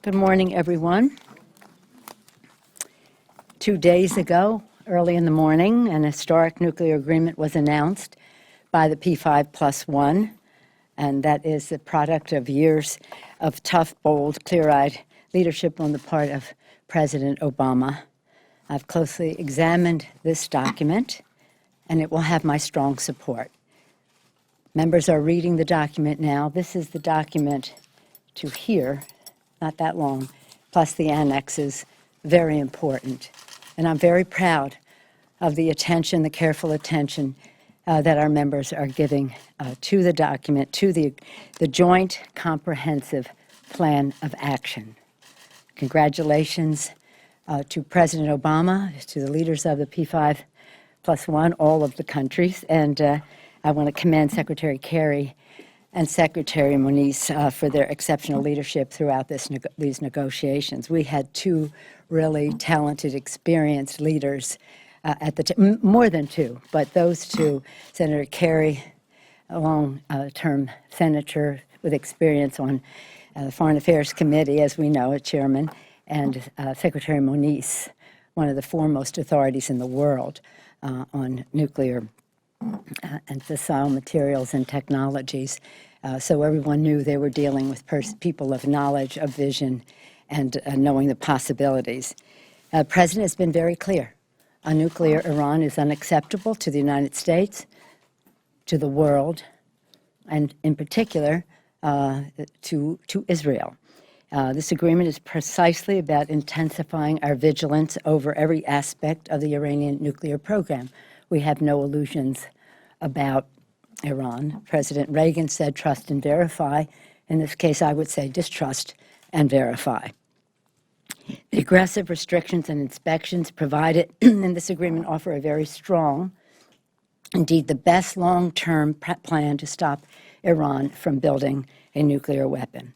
Good morning, everyone. 2 days ago, early in the morning, an historic nuclear agreement was announced by the P5+1, and that is the product of years of tough, bold, clear-eyed leadership on the part of President Obama. I've closely examined this document, and it will have my strong support. Members are reading the document now. This is the document to here, not that long, plus the annexes, very important. And I'm very proud of the attention, the careful attention that our members are giving to the document, to the Joint Comprehensive Plan of Action. Congratulations to President Obama, to the leaders of the P5+1, all of the countries, and I want to commend Secretary Kerry and Secretary Moniz for their exceptional leadership throughout these negotiations. We had two really talented, experienced leaders more than two, but those two, Senator Kerry, a long-term senator with experience on the Foreign Affairs Committee, as we know, a chairman, and Secretary Moniz, one of the foremost authorities in the world on nuclear and fissile materials and technologies. So everyone knew they were dealing with people of knowledge, of vision, and knowing the possibilities. The President has been very clear. A nuclear Iran is unacceptable to the United States, to the world, and in particular to Israel. This agreement is precisely about intensifying our vigilance over every aspect of the Iranian nuclear program. We have no illusions about Iran. President Reagan said trust and verify. In this case, I would say distrust and verify. The aggressive restrictions and inspections provided in this agreement offer a very strong, indeed the best long-term plan to stop Iran from building a nuclear weapon.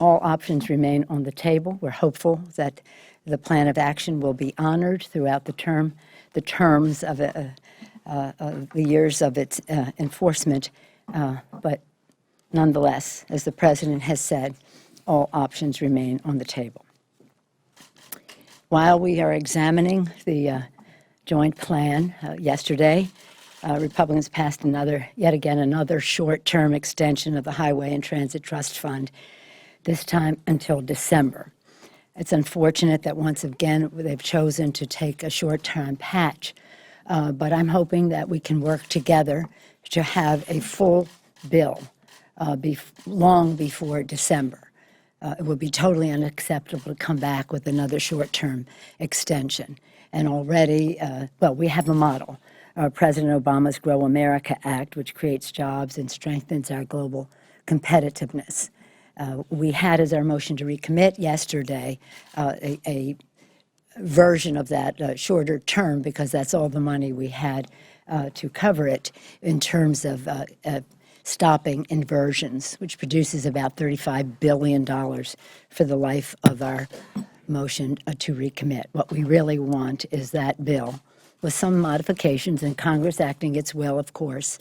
All options remain on the table. We're hopeful that the plan of action will be honored throughout the terms of the years of its enforcement, but nonetheless, as the President has said, all options remain on the table. While we are examining the joint plan, yesterday, Republicans passed yet again another short-term extension of the Highway and Transit Trust Fund, this time until December. It's unfortunate that once again they've chosen to take a short-term patch, but I'm hoping that we can work together to have a full bill long before December. It would be totally unacceptable to come back with another short-term extension. And already, we have a model, President Obama's Grow America Act, which creates jobs and strengthens our global competitiveness. We had as our motion to recommit yesterday a version of that shorter term, because that's all the money we had to cover it, in terms of stopping inversions, which produces about $35 billion for the life of our motion to recommit. What we really want is that bill with some modifications, and Congress acting its will, of course,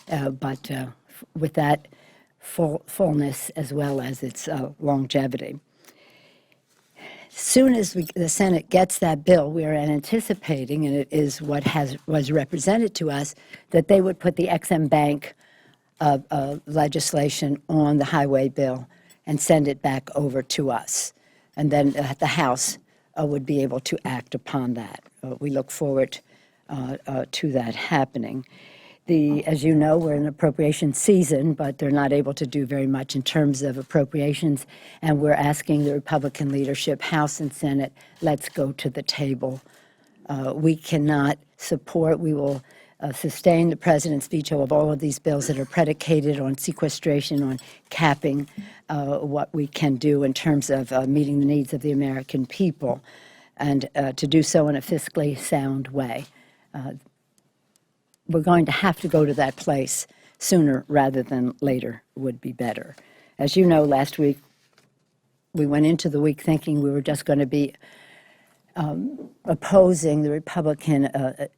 but with that fullness as well as its longevity. As soon as the Senate gets that bill, we are anticipating, and it is what was represented to us, that they would put the Ex-Im Bank legislation on the highway bill and send it back over to us. And then the House would be able to act upon that. We look forward to that happening. As you know, we're in appropriation season, but they're not able to do very much in terms of appropriations, and we're asking the Republican leadership, House and Senate, let's go to the table. We cannot support, we will sustain the President's veto of all of these bills that are predicated on sequestration, on capping what we can do in terms of meeting the needs of the American people, and to do so in a fiscally sound way. We're going to have to go to that place sooner rather than later would be better. As you know, last week we went into the week thinking we were just going to be opposing the Republican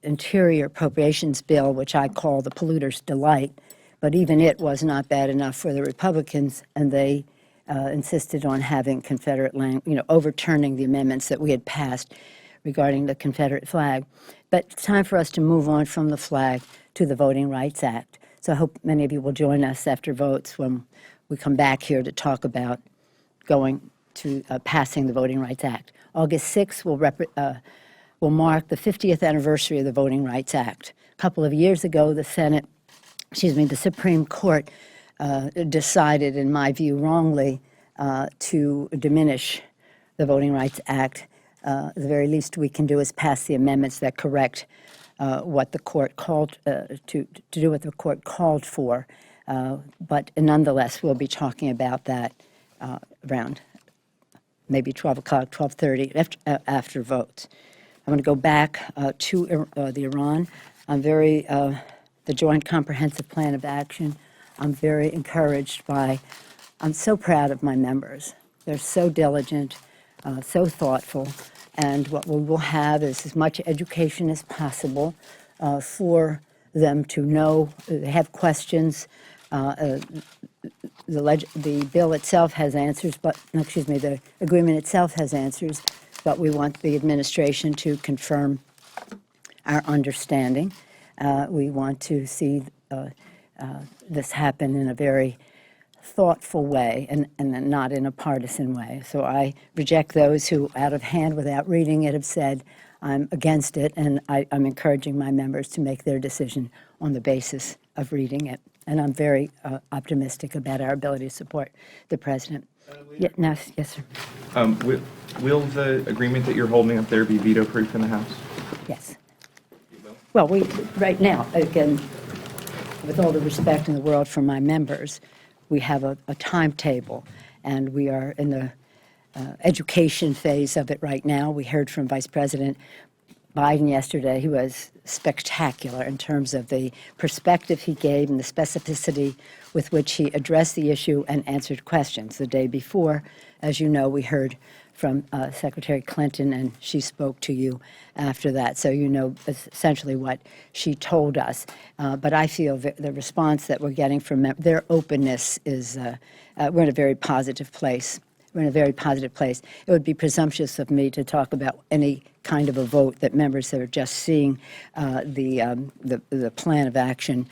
Interior Appropriations Bill, which I call the polluter's delight, but even it was not bad enough for the Republicans, and they insisted on having Confederate overturning the amendments that we had passed regarding the Confederate flag. But it's time for us to move on from the flag to the Voting Rights Act. So I hope many of you will join us after votes when we come back here to talk about going to passing the Voting Rights Act. August 6th will mark the 50th anniversary of the Voting Rights Act. A couple of years ago, the Supreme Court decided, in my view, wrongly, to diminish the Voting Rights Act. The very least we can do is pass the amendments that correct what the court called to do what the court called for. But nonetheless, we'll be talking about that around maybe 12 o'clock, 12:30 after votes. I'm going to go back to the Iran. The Joint Comprehensive Plan of Action. I'm very encouraged by. I'm so proud of my members. They're so diligent, so thoughtful, and what we will have is as much education as possible for them to know, have questions. The bill itself has answers, the agreement itself has answers, but we want the administration to confirm our understanding. We want to see this happen in a very thoughtful way and not in a partisan way. So I reject those who, out of hand, without reading it, have said, I'm against it, and I'm encouraging my members to make their decision on the basis of reading it. And I'm very optimistic about our ability to support the president. Yes, sir. Will the agreement that you're holding up there be veto-proof in the House? Yes. Well, right now, again, with all the respect in the world for my members, we have a timetable, and we are in the education phase of it right now. We heard from Vice President Biden yesterday. He was spectacular in terms of the perspective he gave and the specificity with which he addressed the issue and answered questions. The day before, as you know, we heard from Secretary Clinton, and she spoke to you after that. So you know essentially what she told us. But I feel the response that we're getting from their openness is, we're in a very positive place. We're in a very positive place. It would be presumptuous of me to talk about any kind of a vote that members that are just seeing the plan of action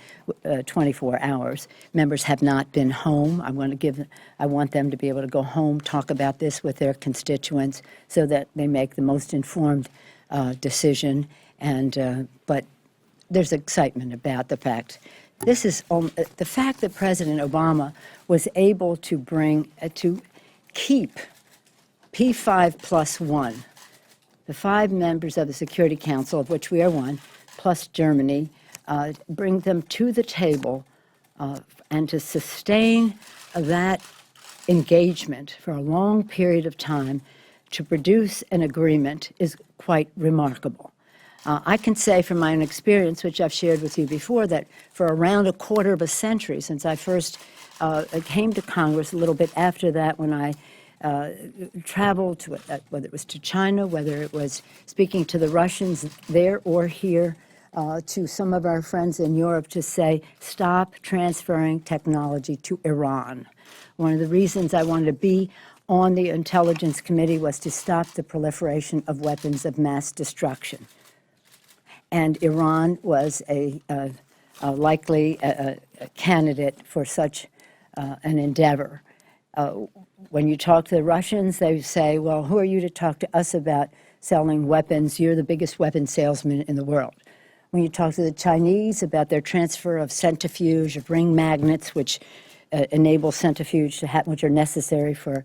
24 hours. Members have not been home. I want them to be able to go home, talk about this with their constituents so that they make the most informed decision. But there's excitement about the fact. This is the fact that President Obama was able to to keep P5+1, the 5 members of the Security Council, of which we are one, plus Germany, bring them to the table and to sustain that engagement for a long period of time to produce an agreement is quite remarkable. I can say from my own experience, which I've shared with you before, that for around a quarter of a century since I first came to Congress, a little bit after that when I traveled, whether it was to China, whether it was speaking to the Russians there or here, to some of our friends in Europe to say, stop transferring technology to Iran. One of the reasons I wanted to be on the Intelligence Committee was to stop the proliferation of weapons of mass destruction. And Iran was a likely candidate for such an endeavor. When you talk to the Russians, they say, well, who are you to talk to us about selling weapons? You're the biggest weapon salesman in the world. When you talk to the Chinese about their transfer of centrifuge, of ring magnets, which enable centrifuge to which are necessary for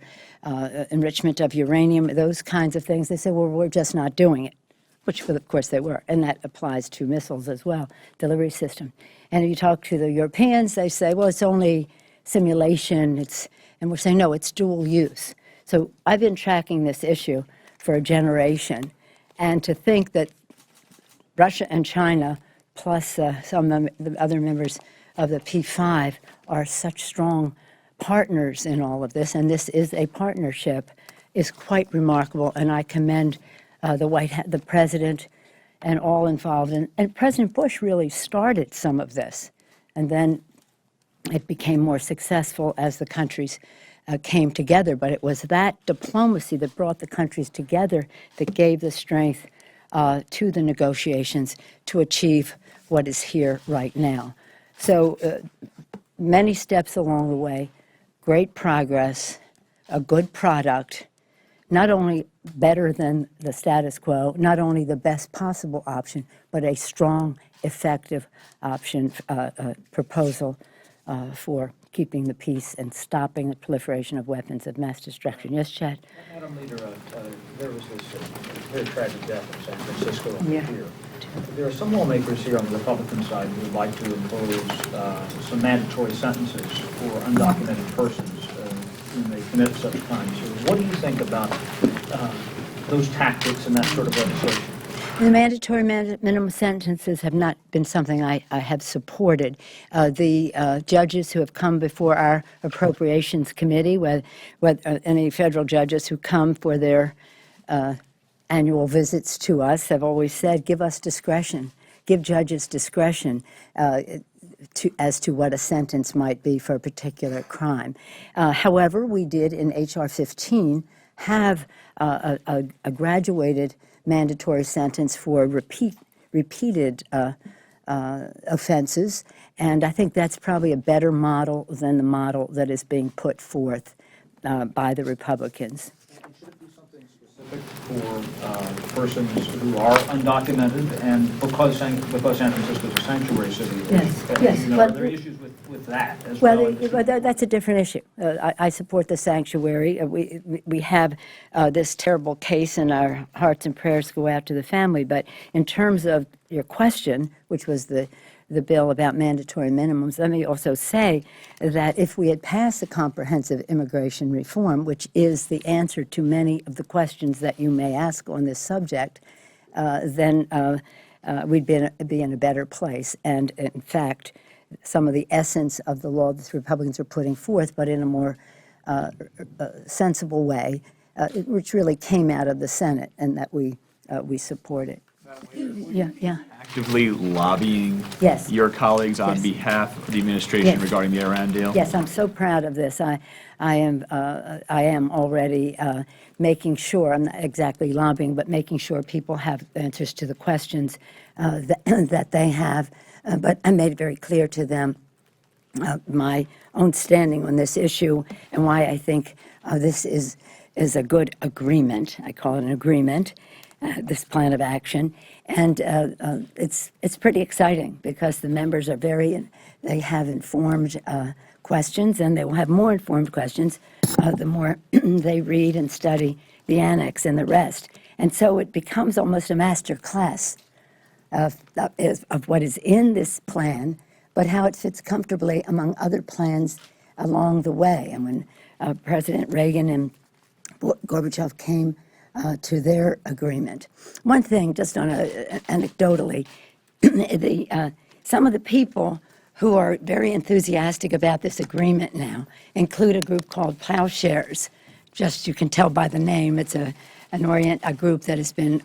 enrichment of uranium, those kinds of things, they say, well, we're just not doing it, which of course they were. And that applies to missiles as well, delivery system. And if you talk to the Europeans, they say, well, it's only simulation, and we're saying, no, it's dual use. So I've been tracking this issue for a generation, and to think that Russia and China, plus some of the other members of the P5, are such strong partners in all of this, and this is a partnership, is quite remarkable, and I commend the president and all involved. And President Bush really started some of this, and then It became more successful as the countries came together, but it was that diplomacy that brought the countries together that gave the strength to the negotiations to achieve what is here right now. So many steps along the way, great progress, a good product, not only better than the status quo, not only the best possible option, but a strong, effective option, proposal for keeping the peace and stopping the proliferation of weapons of mass destruction. Yes, Chad? Madam Leader, there was this very tragic death in San Francisco Yeah. here. There are some lawmakers here on the Republican side who would like to impose some mandatory sentences for undocumented persons when they commit such crimes. So what do you think about those tactics and that sort of legislation? The mandatory minimum sentences have not been something I have supported. The judges who have come before our Appropriations Committee, whether any federal judges who come for their annual visits to us, have always said, give us discretion, give judges discretion as to what a sentence might be for a particular crime. However, we did in H.R. 15 have a graduated mandatory sentence for repeated offenses, and I think that's probably a better model than the model that is being put forth by the Republicans. Should it be something specific for persons who are undocumented and because San Francisco is a sanctuary city? Yes. Are there issues with that as well? Well, that's a different issue. I support the sanctuary. We have this terrible case, and our hearts and prayers go out to the family. But in terms of your question, which was the bill about mandatory minimums, let me also say that if we had passed a comprehensive immigration reform, which is the answer to many of the questions that you may ask on this subject, then we'd be in a better place. And in fact, some of the essence of the law that the Republicans are putting forth, but in a more sensible way, which really came out of the Senate, and that we support it. Yeah. Actively lobbying Yes. your colleagues on Yes. behalf of the administration Yes. regarding the Iran deal? Yes, I'm so proud of this. I am already making sure, I'm not exactly lobbying, but making sure people have answers to the questions that they have. But I made it very clear to them my own standing on this issue and why I think this is a good agreement. I call it an agreement, this plan of action. And it's pretty exciting because the members are they have informed questions, and they will have more informed questions the more they read and study the annex and the rest. And so it becomes almost a master class of what is in this plan, but how it fits comfortably among other plans along the way. And when President Reagan and Gorbachev came to their agreement. One thing, just anecdotally, some of the people who are very enthusiastic about this agreement now include a group called Plowshares. Just you can tell by the name, it's a group that has been,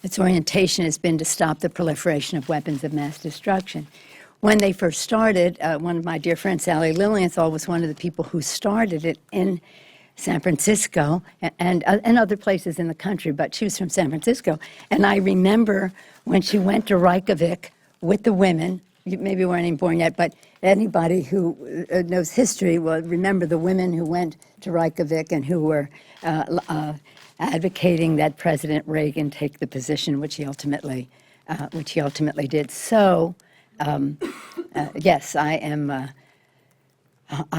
its orientation has been to stop the proliferation of weapons of mass destruction. When they first started, one of my dear friends, Sally Lilienthal, was one of the people who started it in San Francisco and other places in the country, but she was from San Francisco. And I remember when she went to Reykjavik with the women, you maybe weren't even born yet, but anybody who knows history will remember the women who went to Reykjavik and who were advocating that President Reagan take the position which he ultimately did. So, yes, I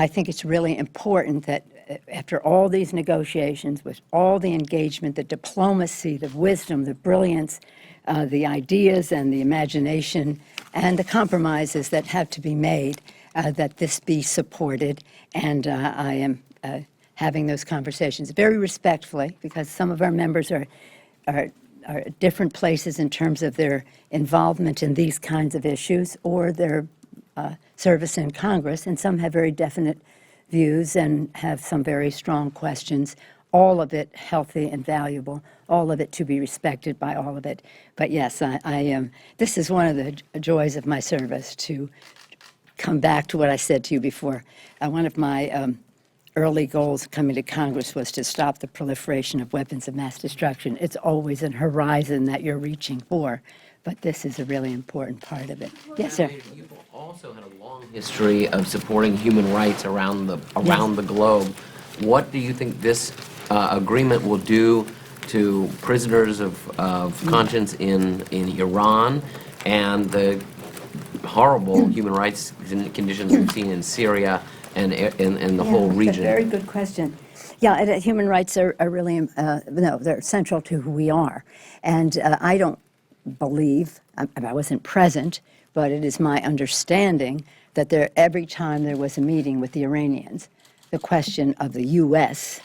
think it's really important that after all these negotiations, with all the engagement, the diplomacy, the wisdom, the brilliance, the ideas and the imagination, and the compromises that have to be made, that this be supported. And I am having those conversations very respectfully, because some of our members are at different places in terms of their involvement in these kinds of issues or their service in Congress, and some have very definite views and have some very strong questions, all of it healthy and valuable, all of it to be respected by all of it. But yes, I am. This is one of the joys of my service, to come back to what I said to you before. One of my early goals coming to Congress was to stop the proliferation of weapons of mass destruction. It's always an horizon that you're reaching for, but this is a really important part of it. Yes, sir. You've also had a long history of supporting human rights around the globe. What do you think this agreement will do to prisoners of conscience in Iran and the horrible human rights conditions we've seen in Syria and in the whole It's region? a very good question. Yeah, human rights are really, no, they're central to who we are. And I don't believe, I wasn't present, but it is my understanding that every time there was a meeting with the Iranians, the question of the U.S.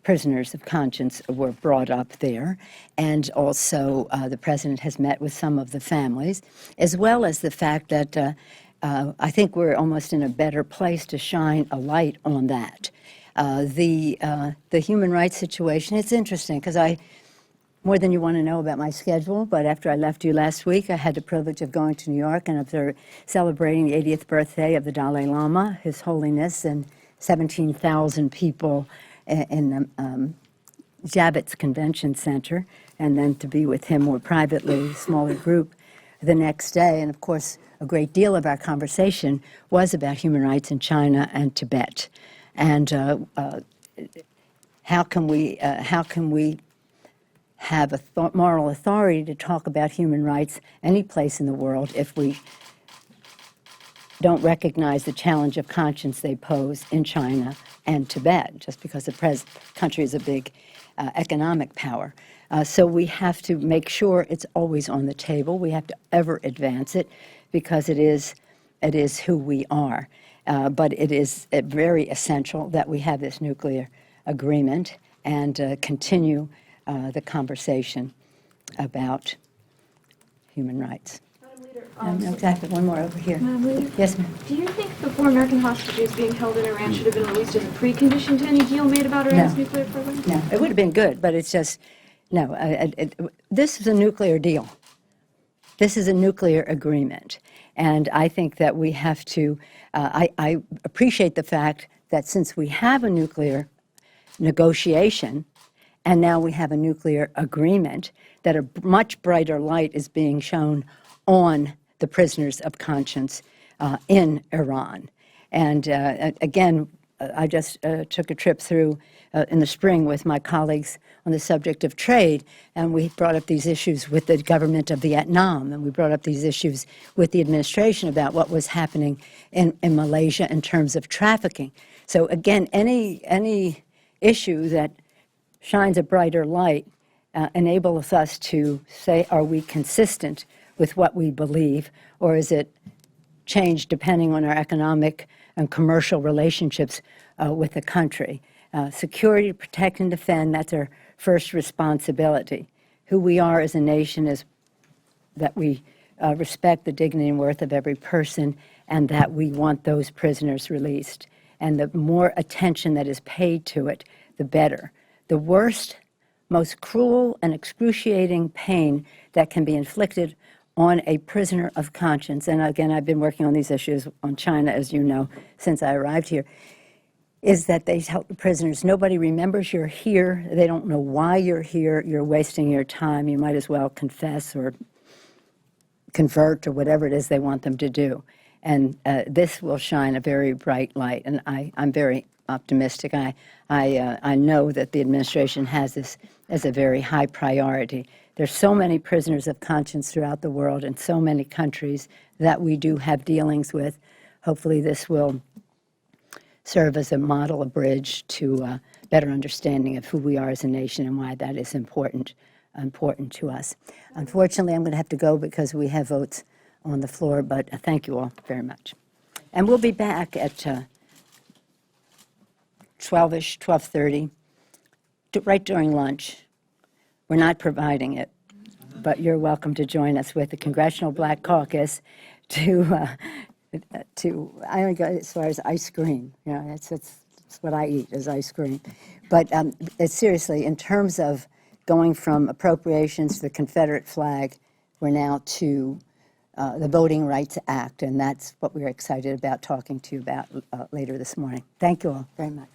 Prisoners of conscience were brought up there, and also the president has met with some of the families, as well as the fact that I think we're almost in a better place to shine a light on that. The human rights situation, it's interesting, because more than you want to know about my schedule, but after I left you last week, I had the privilege of going to New York and celebrating the 80th birthday of the Dalai Lama, His Holiness, and 17,000 people in the Javits Convention Center, and then to be with him more privately, a smaller group, the next day. And of course, a great deal of our conversation was about human rights in China and Tibet. And how can we have moral authority to talk about human rights any place in the world if we don't recognize the challenge of conscience they pose in China and Tibet, just because the country is a big economic power. So we have to make sure it's always on the table. We have to ever advance it, because it is who we are. But it is very essential that we have this nuclear agreement and continue the conversation about human rights. Madam Leader, Exactly. One more over here. Madam Leader, Yes, ma'am. do you think the 4 American hostages being held in Iran should have been released as a precondition to any deal made about Iran's No. nuclear program? No, it would have been good, but it's just, no. This is a nuclear deal. This is a nuclear agreement. And I think that we have to, I appreciate the fact that since we have a nuclear negotiation, and now we have a nuclear agreement, that a much brighter light is being shown on the prisoners of conscience in Iran. And again, I just took a trip through in the spring with my colleagues on the subject of trade, and we brought up these issues with the government of Vietnam, and we brought up these issues with the administration about what was happening in Malaysia in terms of trafficking. So again, any issue that shines a brighter light enables us to say, are we consistent with what we believe, or is it changed depending on our economic and commercial relationships with the country? Security, protect, and defend, that's our first responsibility. Who we are as a nation is that we respect the dignity and worth of every person, and that we want those prisoners released. And the more attention that is paid to it, the better. The worst, most cruel and excruciating pain that can be inflicted on a prisoner of conscience, and again, I've been working on these issues on China, as you know, since I arrived here, is that they tell the prisoners, nobody remembers you're here, they don't know why you're here, you're wasting your time, you might as well confess or convert or whatever it is they want them to do. And this will shine a very bright light, and I'm very optimistic. I know that the administration has this as a very high priority. There's so many prisoners of conscience throughout the world in so many countries that we do have dealings with. Hopefully this will serve as a model, a bridge to a better understanding of who we are as a nation and why that is important to us. Unfortunately, I'm going to have to go because we have votes on the floor, but thank you all very much. And we'll be back at 12-ish, 12:30, right during lunch. We're not providing it, but you're welcome to join us with the Congressional Black Caucus to I only go as far as ice cream. You know, that's what I eat is ice cream. But seriously, in terms of going from appropriations to the Confederate flag, we're now to the Voting Rights Act, and that's what we're excited about talking to you about later this morning. Thank you all very much.